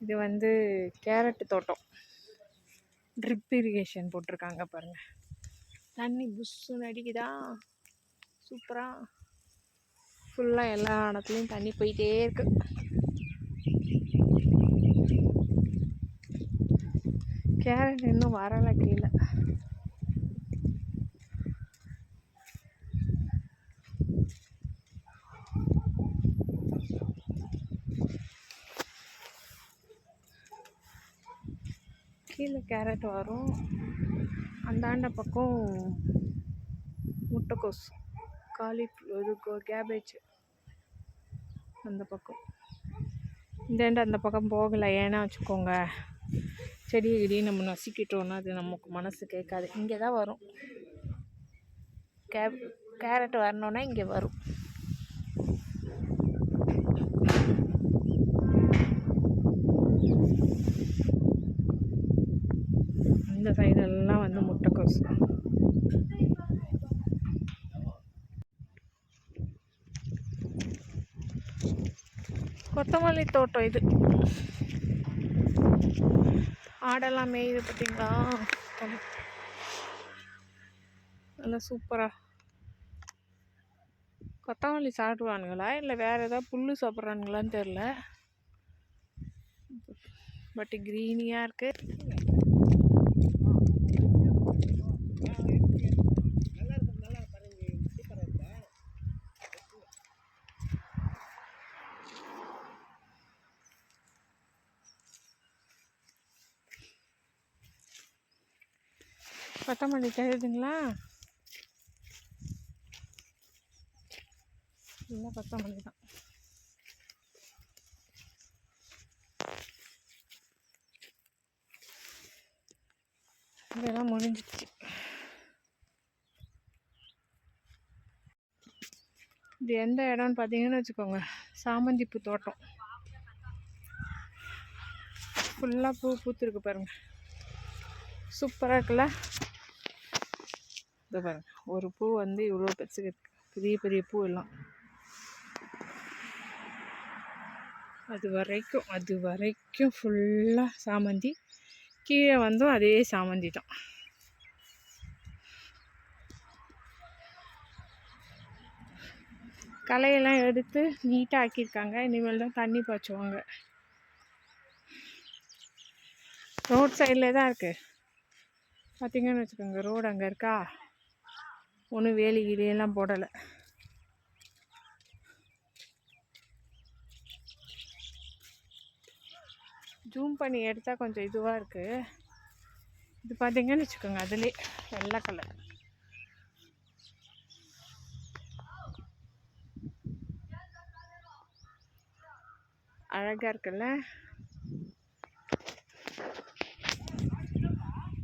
இது வந்து கேரட் தோட்டம். ட்ரிப் இரிகேஷன் போட்டிருக்காங்க பாருங்கள். தண்ணி புஷ்ஷுன்னு அடிக்குதா, சூப்பராக. ஃபுல்லாக எல்லா இடத்துலையும் தண்ணி போயிட்டே இருக்கு. கேரட் இன்னும் வரலை கீழே. கீழே கேரட் வரும். அந்தாண்ட பக்கம் முட்டைக்கோஸ், இது கேபேஜ். அந்த பக்கம் இந்தாண்ட அந்த பக்கம் போகலை. ஏன்னா வச்சுக்கோங்க, செடி கிடி நம்ம நசுக்கிட்டோன்னா அது நமக்கு மனசு கேட்காது. இங்கே தான் வரும். கேரட் வரணுன்னா இங்கே வரும். இந்த சைடெல்லாம் வந்து முட்டைக்கோஸ். கொத்தமல்லி தோட்டம் இது. ஆடெல்லாம் மேயுது பார்த்தீங்களா, நல்லா சூப்பராக. கொத்தமல்லி சாப்பிடுவானுங்களா இல்லை வேறு ஏதாவது புல் சாப்பிட்றானுங்களான்னு தெரில. பட் க்ரீனியாக இருக்குது. கொத்தமல்லி தெரியுதுங்களா? இல்லை, கொத்தமல்லி தான். இதெல்லாம் முடிஞ்சிடுச்சு. இது எந்த இடம்னு பார்த்தீங்கன்னு வச்சுக்கோங்க, சாமந்தி பூ தோட்டம். ஃபுல்லாக பூ பூத்துருக்கு பாருங்க, சூப்பராக இருக்குல்ல. இது பாருங்க, ஒரு பூ வந்து இவ்வளோ பெருசுக்கு இருக்கு. பெரிய பெரிய பூ எல்லாம். அது வரைக்கும் ஃபுல்லாக சாமந்தி. கீழே வந்தும் அதே சாமந்தி தான். களையெல்லாம் எடுத்து நீட்டாக ஆக்கியிருக்காங்க. இனிமேல் தான் தண்ணி பாய்ச்சுவாங்க. ரோட் சைடில் தான் இருக்குது. பார்த்திங்கன்னு வச்சுக்கோங்க, ரோடு அங்கே இருக்கா. ஒன்றும் வேலி கிளியெல்லாம் போடலை. ஜூம் பண்ணி எடுத்தால் கொஞ்சம் இதுவாக இருக்குது. இது பார்த்திங்கன்னு வச்சுக்கோங்க, அதிலே வெள்ளை கலர். அழகாக இருக்குல்ல.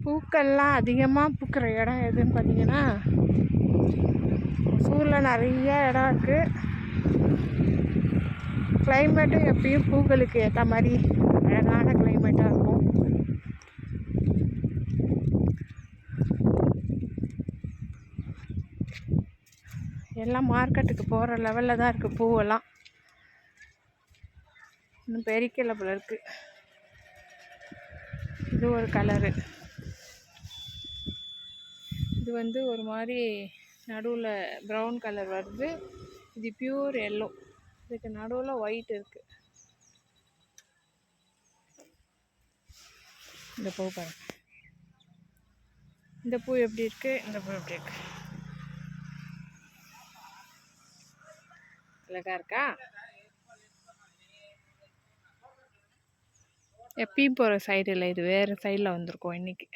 பூக்கள்லாம் அதிகமாக பூக்கிற இடம் எதுன்னு பார்த்தீங்கன்னா, ஊரில் நிறைய இடம் இருக்குது. கிளைமேட்டும் எப்பயும் பூக்களுக்கு ஏற்ற மாதிரி அழகான கிளைமேட்டாக இருக்கும். எல்லாம் மார்க்கெட்டுக்கு போகிற லெவலில் தான் இருக்குது பூவெல்லாம். இன்னும் பெரிக்கலை போல இருக்குது. இது ஒரு கலரு. இது வந்து ஒரு மாதிரி நடுவில் ப்ரௌன் கலர் வருது. இது பியூர் எல்லோ. இதுக்கு நடுவில் ஒயிட் இருக்குது. இந்த பூ பாருங்க. இந்த பூ எப்படி இருக்குது, இந்த பூ எப்படி இருக்குது, அழகா இருக்கா? எப்பயும் போகிற சைடு இல்லை, இது வேறு சைடில் வந்திருக்கோம் இன்றைக்கி.